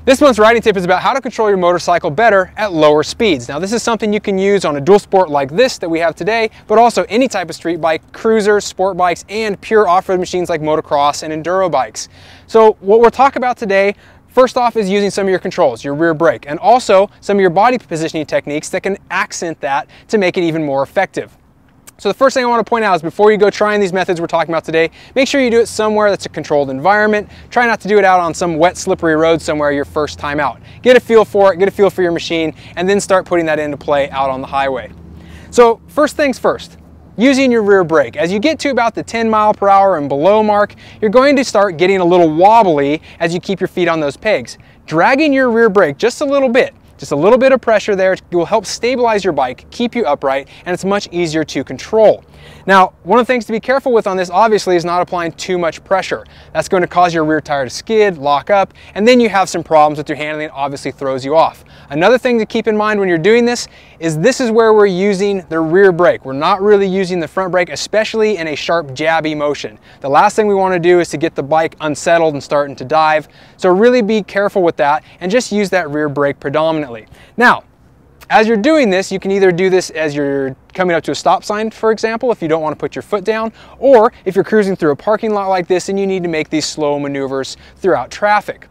This month's riding tip is about how to control your motorcycle better at lower speeds. Now this is something you can use on a dual sport like this that we have today, but also any type of street bike, cruisers, sport bikes, and pure off-road machines like motocross and enduro bikes. So what we'll talk about today, first off, is using some of your controls, your rear brake, and also some of your body positioning techniques that can accent that to make it even more effective. So the first thing I want to point out is before you go trying these methods we're talking about today, make sure you do it somewhere that's a controlled environment. Try not to do it out on some wet, slippery road somewhere your first time out. Get a feel for it, get a feel for your machine, and then start putting that into play out on the highway. So first things first, using your rear brake. As you get to about the 10 mile per hour and below mark, you're going to start getting a little wobbly as you keep your feet on those pegs. Dragging your rear brake just a little bit of pressure there will help stabilize your bike, keep you upright, and it's much easier to control. Now, one of the things to be careful with on this, obviously, is not applying too much pressure. That's going to cause your rear tire to skid, lock up, and then you have some problems with your handling. It obviously throws you off. Another thing to keep in mind when you're doing this is where we're using the rear brake. We're not really using the front brake, especially in a sharp, jabby motion. The last thing we want to do is to get the bike unsettled and starting to dive. So really be careful with that and just use that rear brake predominantly. Now, as you're doing this, you can either do this as you're coming up to a stop sign, for example, if you don't want to put your foot down, or if you're cruising through a parking lot like this and you need to make these slow maneuvers throughout traffic.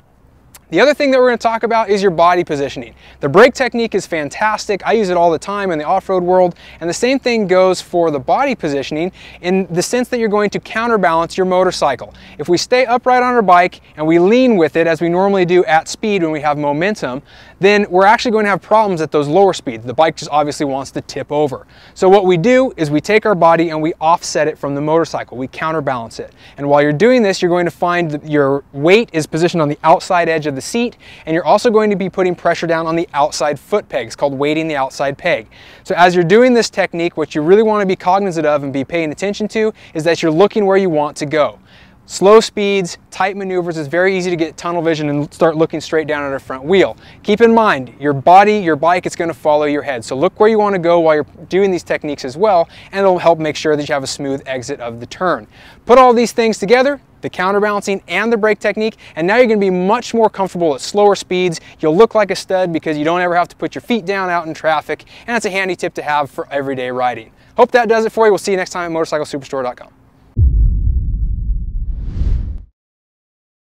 The other thing that we're going to talk about is your body positioning. The brake technique is fantastic. I use it all the time in the off-road world, and the same thing goes for the body positioning in the sense that you're going to counterbalance your motorcycle. If we stay upright on our bike and we lean with it as we normally do at speed when we have momentum, then we're actually going to have problems at those lower speeds. The bike just obviously wants to tip over. So what we do is we take our body and we offset it from the motorcycle. We counterbalance it. And while you're doing this, you're going to find that your weight is positioned on the outside edge of the seat, and you're also going to be putting pressure down on the outside foot peg. It's called weighting the outside peg. So as you're doing this technique, what you really want to be cognizant of and be paying attention to is that you're looking where you want to go. Slow speeds, tight maneuvers, it's very easy to get tunnel vision and start looking straight down at a front wheel. Keep in mind, your body, your bike, it's going to follow your head. So look where you want to go while you're doing these techniques as well, and it'll help make sure that you have a smooth exit of the turn. Put all these things together, the counterbalancing and the brake technique, and now you're going to be much more comfortable at slower speeds. You'll look like a stud because you don't ever have to put your feet down out in traffic, and it's a handy tip to have for everyday riding. Hope that does it for you. We'll see you next time at motorcyclesuperstore.com.